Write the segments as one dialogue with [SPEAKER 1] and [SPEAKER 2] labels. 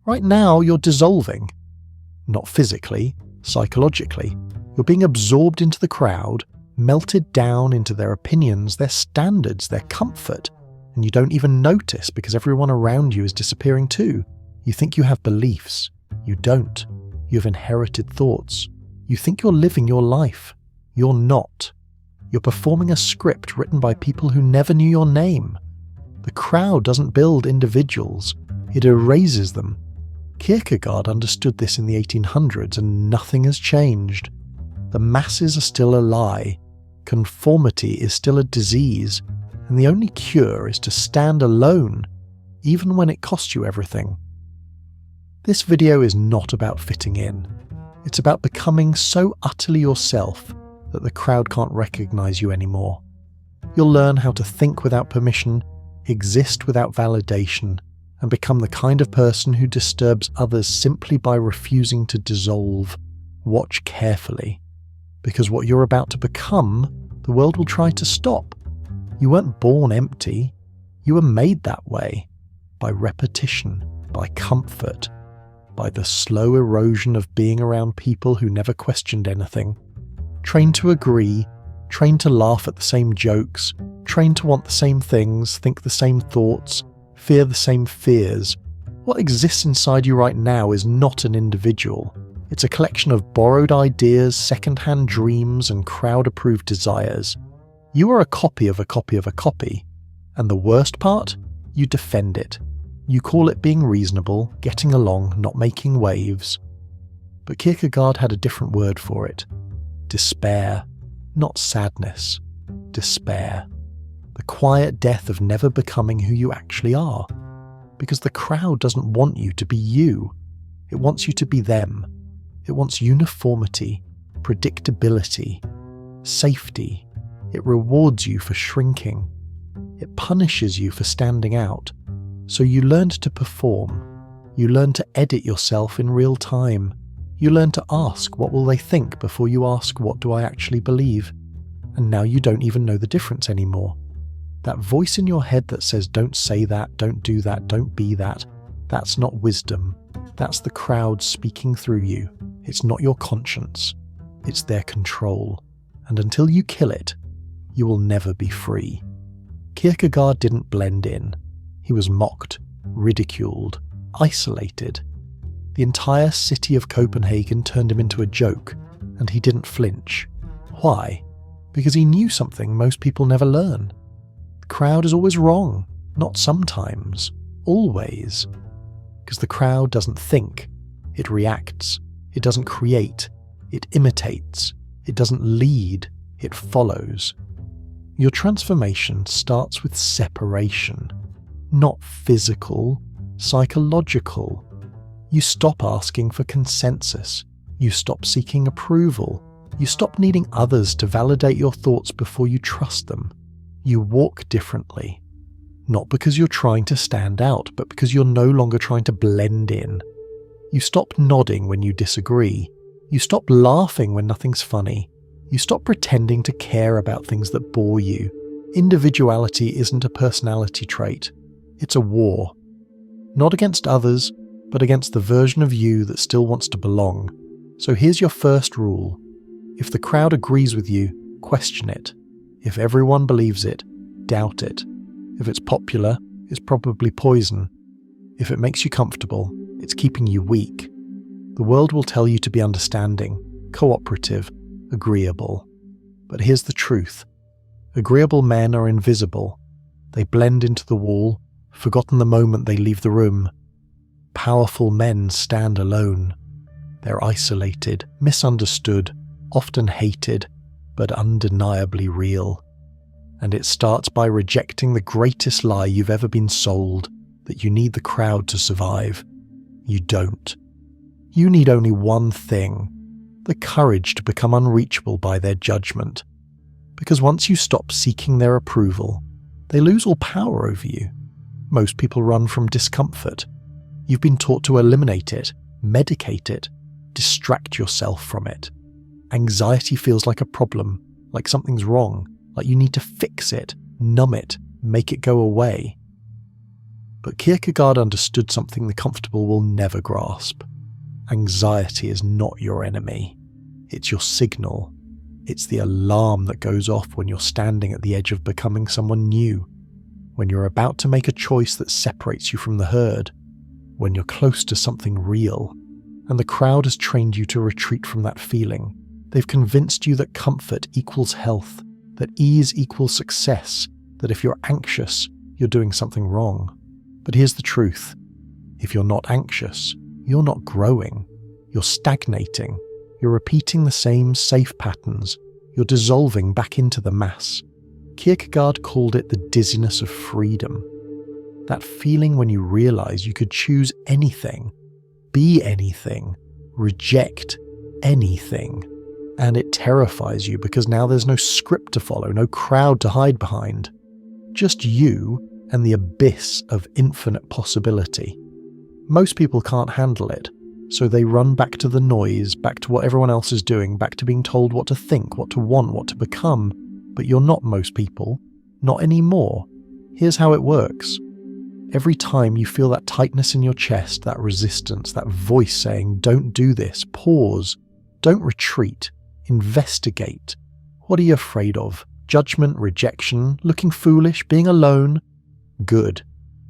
[SPEAKER 1] Right now, you're dissolving. Not physically, psychologically. You're being absorbed into the crowd, melted down into their opinions, their standards, their comfort, and you don't even notice because everyone around you is disappearing too. You think you have beliefs. You don't. You have inherited thoughts. You think you're living your life. You're not. You're performing a script written by people who never knew your name. The crowd doesn't build individuals. It erases them. Kierkegaard understood this in the 1800s and nothing has changed. The masses are still a lie. Conformity is still a disease. And the only cure is to stand alone, even when it costs you everything. This video is not about fitting in. It's about becoming so utterly yourself that the crowd can't recognize you anymore. You'll learn how to think without permission, exist without validation, and become the kind of person who disturbs others simply by refusing to dissolve. Watch carefully, because what you're about to become, the world will try to stop. You weren't born empty. You were made that way. By repetition, by comfort, by the slow erosion of being around people who never questioned anything. Trained to agree, trained to laugh at the same jokes, trained to want the same things, think the same thoughts, fear the same fears. What exists inside you right now is not an individual. It's a collection of borrowed ideas, second-hand dreams, and crowd-approved desires. You are a copy of a copy of a copy, and the worst part? You defend it. You call it being reasonable, getting along, not making waves. But Kierkegaard had a different word for it. Despair. Not sadness. Despair. The quiet death of never becoming who you actually are. Because the crowd doesn't want you to be you. It wants you to be them. It wants uniformity, predictability, safety. It rewards you for shrinking. It punishes you for standing out. So you learned to perform. You learned to edit yourself in real time. You learned to ask what will they think before you ask what do I actually believe. And now you don't even know the difference anymore. That voice in your head that says don't say that, don't do that, don't be that, that's not wisdom. That's the crowd speaking through you. It's not your conscience. It's their control. And until you kill it, you will never be free. Kierkegaard didn't blend in. He was mocked, ridiculed, isolated. The entire city of Copenhagen turned him into a joke, and he didn't flinch. Why? Because he knew something most people never learn. The crowd is always wrong, not sometimes, always. Because the crowd doesn't think, it reacts. It doesn't create, it imitates. It doesn't lead, it follows. Your transformation starts with separation. Not physical, psychological. You stop asking for consensus. You stop seeking approval. You stop needing others to validate your thoughts before you trust them. You walk differently. Not because you're trying to stand out, but because you're no longer trying to blend in. You stop nodding when you disagree. You stop laughing when nothing's funny. You stop pretending to care about things that bore you. Individuality isn't a personality trait. It's a war. Not against others, but against the version of you that still wants to belong. So here's your first rule. If the crowd agrees with you, question it. If everyone believes it, doubt it. If it's popular, it's probably poison. If it makes you comfortable, it's keeping you weak. The world will tell you to be understanding, cooperative, agreeable. But here's the truth. Agreeable men are invisible. They blend into the wall, forgotten the moment they leave the room. Powerful men stand alone. They're isolated, misunderstood, often hated, but undeniably real. And it starts by rejecting the greatest lie you've ever been sold, that you need the crowd to survive. You don't. You need only one thing, the courage to become unreachable by their judgment. Because once you stop seeking their approval, they lose all power over you. Most people run from discomfort. You've been taught to eliminate it, medicate it, distract yourself from it. Anxiety feels like a problem, like something's wrong, like you need to fix it, numb it, make it go away. But Kierkegaard understood something the comfortable will never grasp. Anxiety is not your enemy. It's your signal. It's the alarm that goes off when you're standing at the edge of becoming someone new, when you're about to make a choice that separates you from the herd, when you're close to something real, and the crowd has trained you to retreat from that feeling. They've convinced you that comfort equals health, that ease equals success, that if you're anxious, you're doing something wrong. But here's the truth. If you're not anxious, you're not growing. You're stagnating. You're repeating the same safe patterns. You're dissolving back into the mass. Kierkegaard called it the dizziness of freedom. That feeling when you realize you could choose anything, be anything, reject anything. And it terrifies you because now there's no script to follow, no crowd to hide behind. Just you and the abyss of infinite possibility. Most people can't handle it, so they run back to the noise, back to what everyone else is doing, back to being told what to think, what to want, what to become. But you're not most people. Not anymore. Here's how it works. Every time you feel that tightness in your chest, that resistance, that voice saying, don't do this, pause, don't retreat, investigate. What are you afraid of? Judgment, rejection, looking foolish, being alone? Good.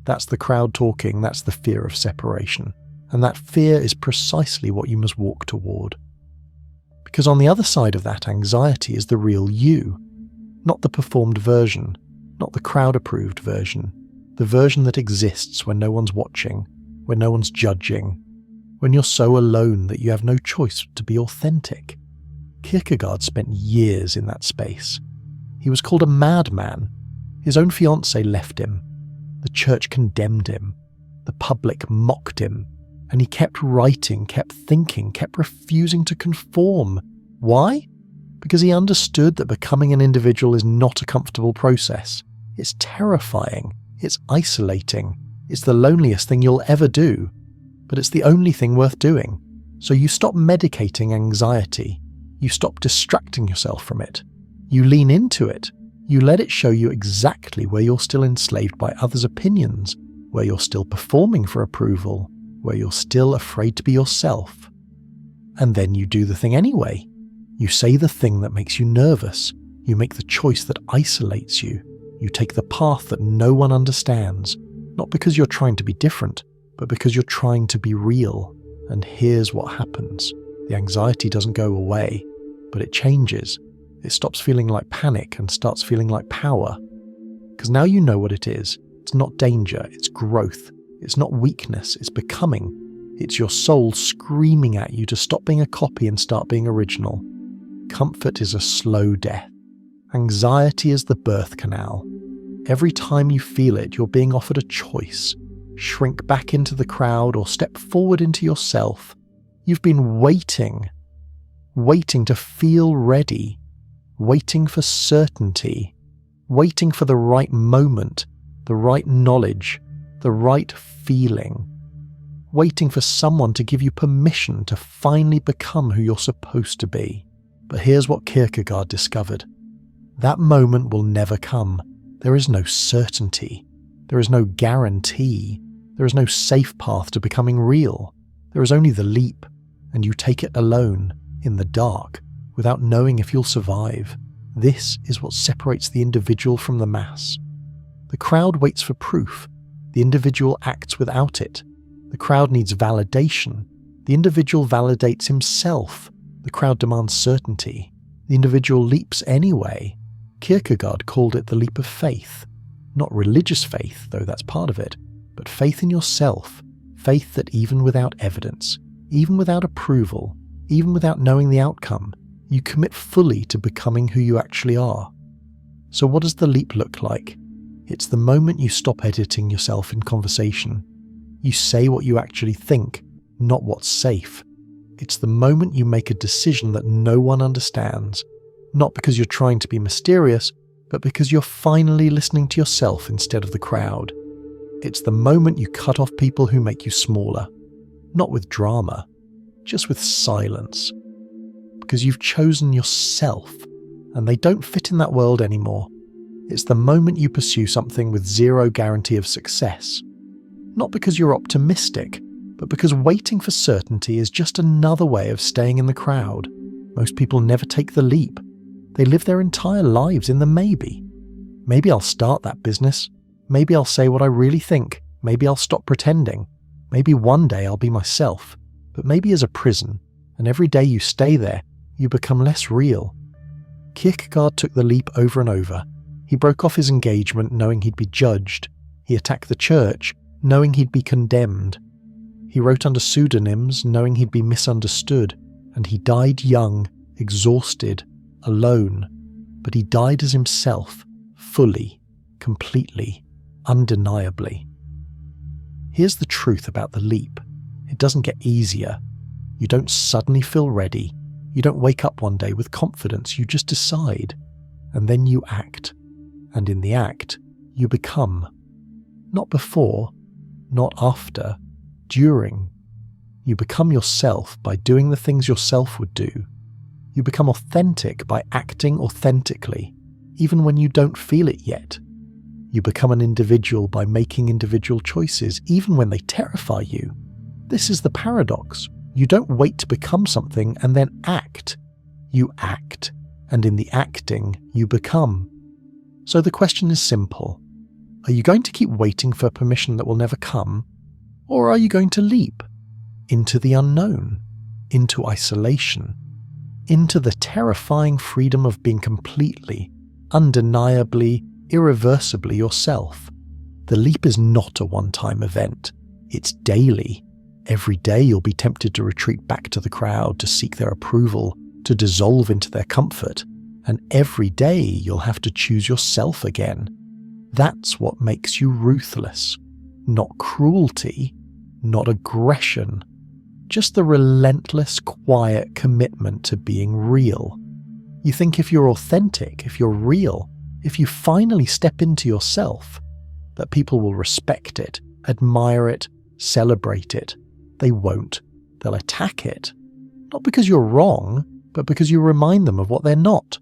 [SPEAKER 1] That's the crowd talking, that's the fear of separation. And that fear is precisely what you must walk toward. Because on the other side of that anxiety is the real you. Not the performed version, not the crowd-approved version. The version that exists when no one's watching, when no one's judging, when you're so alone that you have no choice to be authentic. Kierkegaard spent years in that space. He was called a madman. His own fiancée left him. The church condemned him. The public mocked him. And he kept writing, kept thinking, kept refusing to conform. Why? Because he understood that becoming an individual is not a comfortable process. It's terrifying. It's isolating. It's the loneliest thing you'll ever do. But it's the only thing worth doing. So you stop medicating anxiety. You stop distracting yourself from it. You lean into it. You let it show you exactly where you're still enslaved by others' opinions, where you're still performing for approval, where you're still afraid to be yourself. And then you do the thing anyway. You say the thing that makes you nervous. You make the choice that isolates you. You take the path that no one understands, not because you're trying to be different, but because you're trying to be real. And here's what happens. The anxiety doesn't go away, but it changes. It stops feeling like panic and starts feeling like power. Because now you know what it is. It's not danger, it's growth. It's not weakness, it's becoming. It's your soul screaming at you to stop being a copy and start being original. Comfort is a slow death. Anxiety is the birth canal. Every time you feel it, you're being offered a choice. Shrink back into the crowd or step forward into yourself. You've been waiting to feel ready, waiting for certainty, waiting for the right moment, the right knowledge, the right feeling, waiting for someone to give you permission to finally become who you're supposed to be. But here's what Kierkegaard discovered. That moment will never come. There is no certainty. There is no guarantee. There is no safe path to becoming real. There is only the leap, and you take it alone, in the dark, without knowing if you'll survive. This is what separates the individual from the mass. The crowd waits for proof. The individual acts without it. The crowd needs validation. The individual validates himself. The crowd demands certainty. The individual leaps anyway. Kierkegaard called it the leap of faith. Not religious faith, though that's part of it, but faith in yourself. Faith that even without evidence, even without approval, even without knowing the outcome, you commit fully to becoming who you actually are. So what does the leap look like? It's the moment you stop editing yourself in conversation. You say what you actually think, not what's safe. It's the moment you make a decision that no one understands, not because you're trying to be mysterious, but because you're finally listening to yourself instead of the crowd. It's the moment you cut off people who make you smaller, not with drama, just with silence. Because you've chosen yourself, and they don't fit in that world anymore. It's the moment you pursue something with zero guarantee of success. Not because you're optimistic, but because waiting for certainty is just another way of staying in the crowd. Most people never take the leap. They live their entire lives in the maybe. Maybe I'll start that business. Maybe I'll say what I really think. Maybe I'll stop pretending. Maybe one day I'll be myself. But maybe as a prison, and every day you stay there, you become less real. Kierkegaard took the leap over and over. He broke off his engagement knowing he'd be judged. He attacked the church, knowing he'd be condemned. He wrote under pseudonyms, knowing he'd be misunderstood. And he died young, exhausted, alone. But he died as himself, fully, completely, undeniably. Here's the truth about the leap. It doesn't get easier. You don't suddenly feel ready. You don't wake up one day with confidence. You just decide. And then you act. And in the act, you become. Not before, not after, during. You become yourself by doing the things yourself would do. You become authentic by acting authentically, even when you don't feel it yet. You become an individual by making individual choices, even when they terrify you. This is the paradox. You don't wait to become something and then act. You act, and in the acting, you become. So the question is simple. Are you going to keep waiting for permission that will never come? Or are you going to leap into the unknown, into isolation, into the terrifying freedom of being completely, undeniably, irreversibly yourself? The leap is not a one-time event. It's daily. Every day you'll be tempted to retreat back to the crowd, to seek their approval, to dissolve into their comfort. And every day you'll have to choose yourself again. That's what makes you ruthless. Not cruelty, not aggression. Just the relentless, quiet commitment to being real. You think if you're authentic, if you're real, if you finally step into yourself, that people will respect it, admire it, celebrate it. They won't. They'll attack it. Not because you're wrong, but because you remind them of what they're not.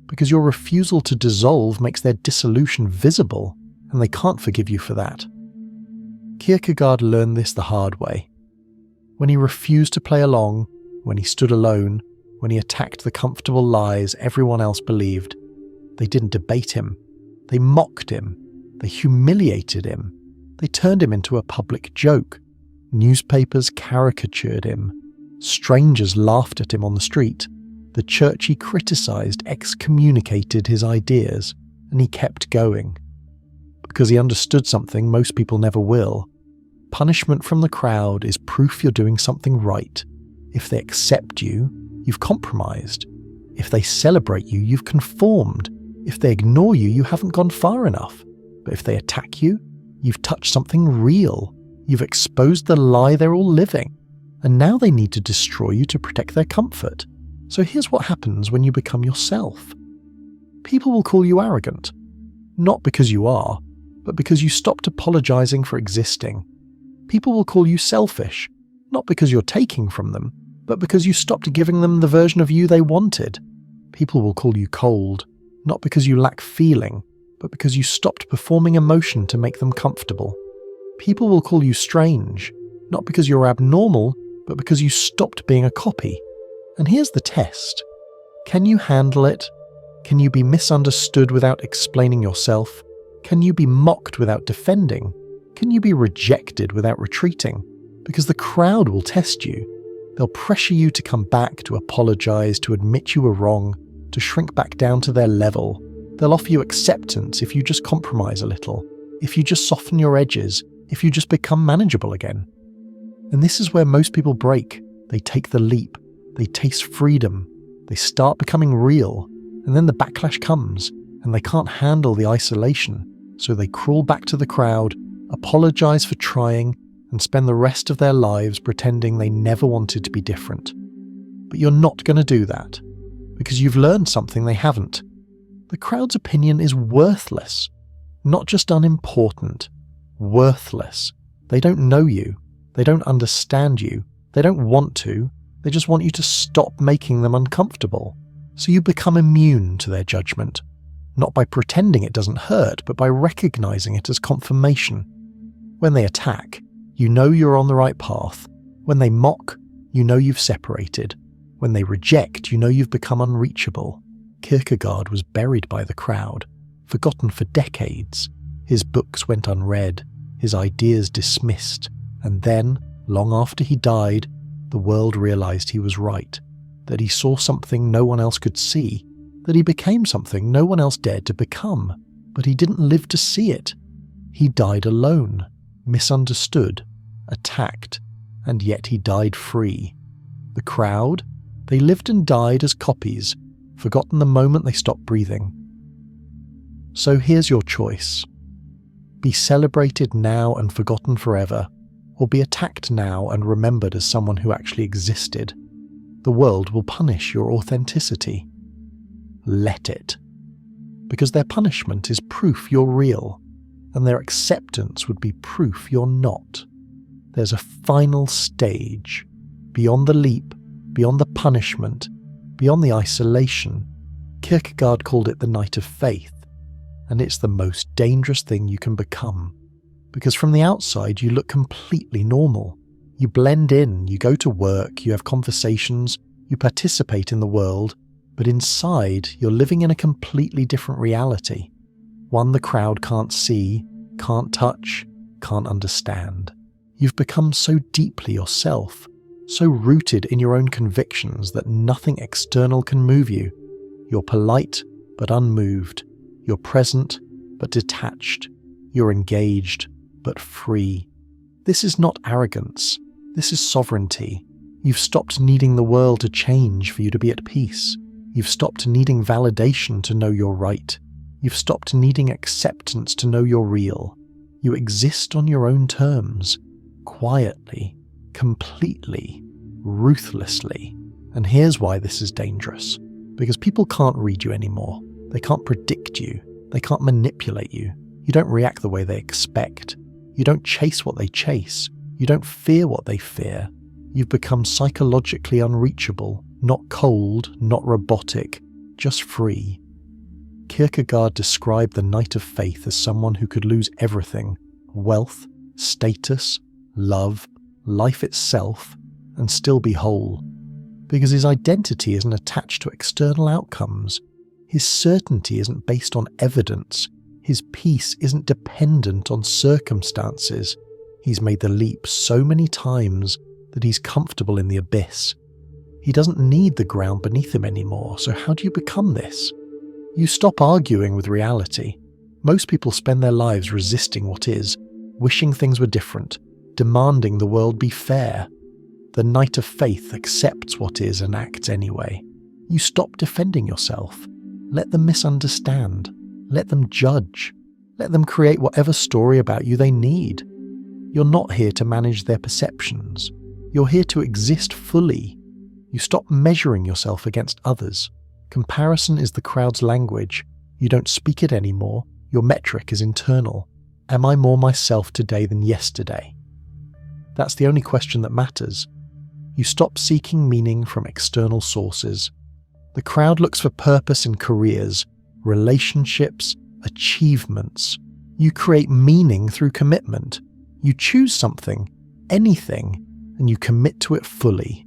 [SPEAKER 1] Because your refusal to dissolve makes their dissolution visible, and they can't forgive you for that. Kierkegaard learned this the hard way. When he refused to play along, when he stood alone, when he attacked the comfortable lies everyone else believed, they didn't debate him. They mocked him. They humiliated him. They turned him into a public joke. Newspapers caricatured him. Strangers laughed at him on the street. The church he criticized excommunicated his ideas, and he kept going. Because he understood something most people never will. Punishment from the crowd is proof you're doing something right. If they accept you, you've compromised. If they celebrate you, you've conformed. If they ignore you, you haven't gone far enough. But if they attack you, you've touched something real. You've exposed the lie they're all living. And now they need to destroy you to protect their comfort. So here's what happens when you become yourself. People will call you arrogant. Not because you are, but because you stopped apologizing for existing. People will call you selfish. Not because you're taking from them, but because you stopped giving them the version of you they wanted. People will call you cold. Not because you lack feeling, but because you stopped performing emotion to make them comfortable. People will call you strange. Not because you're abnormal, but because you stopped being a copy. And here's the test. Can you handle it? Can you be misunderstood without explaining yourself? Can you be mocked without defending? Can you be rejected without retreating? Because the crowd will test you. They'll pressure you to come back, to apologize, to admit you were wrong, to shrink back down to their level. They'll offer you acceptance if you just compromise a little, if you just soften your edges, if you just become manageable again. And this is where most people break. They take the leap. They taste freedom. They start becoming real. And then the backlash comes, and they can't handle the isolation. So they crawl back to the crowd, apologize for trying, and spend the rest of their lives pretending they never wanted to be different. But you're not going to do that, because you've learned something they haven't. The crowd's opinion is worthless, not just unimportant, worthless. They don't know you. They don't understand you. They don't want to. They just want you to stop making them uncomfortable. So you become immune to their judgment, not by pretending it doesn't hurt, but by recognizing it as confirmation. When they attack, you know you're on the right path. When they mock, you know you've separated. When they reject, you know you've become unreachable. Kierkegaard was buried by the crowd, forgotten for decades. His books went unread, his ideas dismissed, and then, long after he died, the world realized he was right, that he saw something no one else could see, that he became something no one else dared to become, but he didn't live to see it. He died alone, misunderstood, attacked, and yet he died free. The crowd, they lived and died as copies, forgotten the moment they stopped breathing. So here's your choice. Be celebrated now and forgotten forever, or be attacked now and remembered as someone who actually existed. The world will punish your authenticity. Let it. Because their punishment is proof you're real, and their acceptance would be proof you're not. There's a final stage, beyond the leap, beyond the punishment, beyond the isolation. Kierkegaard called it the night of faith, and it's the most dangerous thing you can become. Because from the outside you look completely normal. You blend in, you go to work, you have conversations, you participate in the world, but inside you're living in a completely different reality. One the crowd can't see, can't touch, can't understand. You've become so deeply yourself, so rooted in your own convictions that nothing external can move you. You're polite but unmoved. You're present but detached. You're engaged but free. This is not arrogance. This is sovereignty. You've stopped needing the world to change for you to be at peace. You've stopped needing validation to know you're right. You've stopped needing acceptance to know you're real. You exist on your own terms, quietly, completely, ruthlessly. And here's why this is dangerous. Because people can't read you anymore. They can't predict you. They can't manipulate you. You don't react the way they expect. You don't chase what they chase. You don't fear what they fear. You've become psychologically unreachable, not cold, not robotic, just free. Kierkegaard described the night of faith as someone who could lose everything: wealth, status, love, life itself, and still be whole. Because his identity isn't attached to external outcomes. His certainty isn't based on evidence. His peace isn't dependent on circumstances. He's made the leap so many times that he's comfortable in the abyss. He doesn't need the ground beneath him anymore, so how do you become this? You stop arguing with reality. Most people spend their lives resisting what is, wishing things were different, demanding the world be fair. The night of faith accepts what is and acts anyway. You stop defending yourself. Let them misunderstand. Let them judge. Let them create whatever story about you they need. You're not here to manage their perceptions. You're here to exist fully. You stop measuring yourself against others. Comparison is the crowd's language. You don't speak it anymore. Your metric is internal. Am I more myself today than yesterday? That's the only question that matters. You stop seeking meaning from external sources. The crowd looks for purpose in careers, relationships, achievements. You create meaning through commitment. You choose something, anything, and you commit to it fully.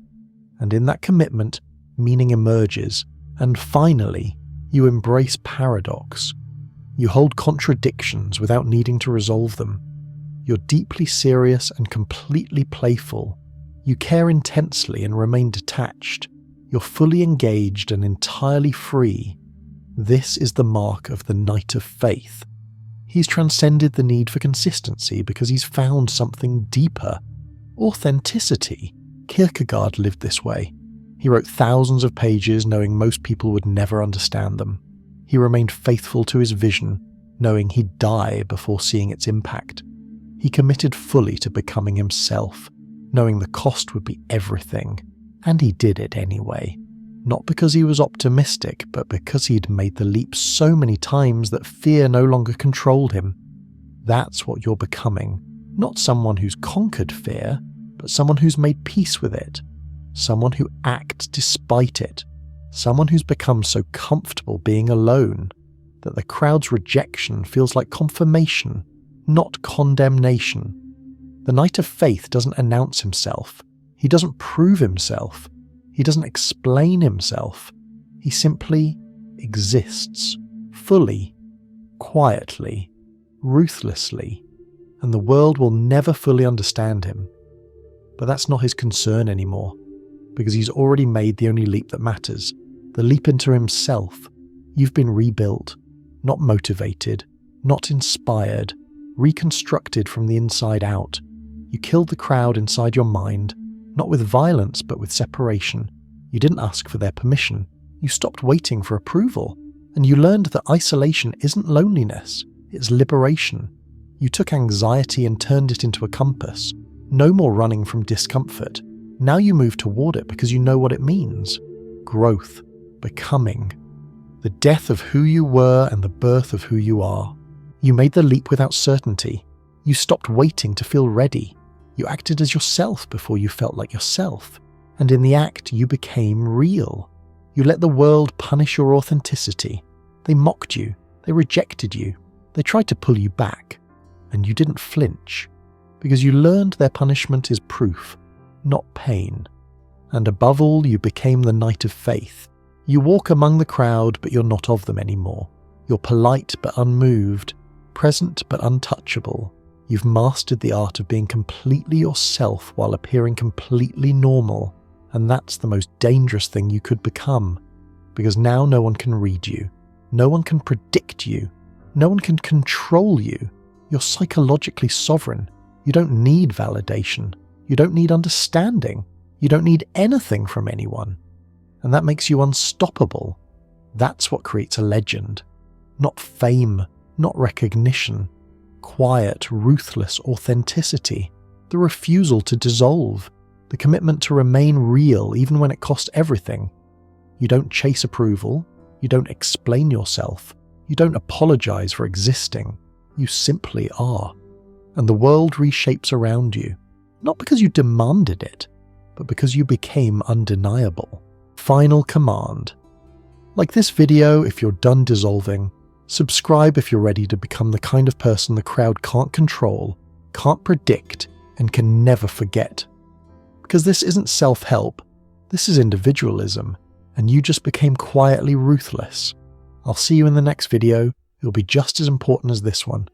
[SPEAKER 1] And in that commitment, meaning emerges. And finally, you embrace paradox. You hold contradictions without needing to resolve them. You're deeply serious and completely playful. You care intensely and remain detached. You're fully engaged and entirely free. This is the mark of the night of faith. He's transcended the need for consistency because he's found something deeper. Authenticity. Kierkegaard lived this way. He wrote thousands of pages knowing most people would never understand them. He remained faithful to his vision, knowing he'd die before seeing its impact. He committed fully to becoming himself, knowing the cost would be everything. And he did it anyway. Not because he was optimistic, but because he'd made the leap so many times that fear no longer controlled him. That's what you're becoming. Not someone who's conquered fear, but someone who's made peace with it. Someone who acts despite it. Someone who's become so comfortable being alone that the crowd's rejection feels like confirmation, not condemnation. The knight of faith doesn't announce himself. He doesn't prove himself. He doesn't explain himself. He simply exists, fully, quietly, ruthlessly, and the world will never fully understand him. But that's not his concern anymore, because he's already made the only leap that matters, the leap into himself. You've been rebuilt, not motivated, not inspired, reconstructed from the inside out. You killed the crowd inside your mind, not with violence but with separation. You didn't ask for their permission. You stopped waiting for approval. And you learned that isolation isn't loneliness, it's liberation. You took anxiety and turned it into a compass. No more running from discomfort. Now you move toward it because you know what it means. Growth, becoming. The death of who you were and the birth of who you are. You made the leap without certainty. You stopped waiting to feel ready. You acted as yourself before you felt like yourself. And in the act, you became real. You let the world punish your authenticity. They mocked you. They rejected you. They tried to pull you back. And you didn't flinch. Because you learned their punishment is proof, not pain. And above all, you became the knight of faith. You walk among the crowd, but you're not of them anymore. You're polite but unmoved, present but untouchable. You've mastered the art of being completely yourself while appearing completely normal. And that's the most dangerous thing you could become. Because now no one can read you. No one can predict you. No one can control you. You're psychologically sovereign. You don't need validation. You don't need understanding. You don't need anything from anyone. And that makes you unstoppable. That's what creates a legend. Not fame, not recognition. Quiet, ruthless authenticity. The refusal to dissolve. The commitment to remain real even when it costs everything. You don't chase approval. You don't explain yourself. You don't apologize for existing. You simply are. And the world reshapes around you. Not because you demanded it, but because you became undeniable. Final command. Like this video if you're done dissolving. Subscribe if you're ready to become the kind of person the crowd can't control, can't predict, and can never forget. Because this isn't self-help, this is individualism, and you just became quietly ruthless. I'll see you in the next video. It'll be just as important as this one.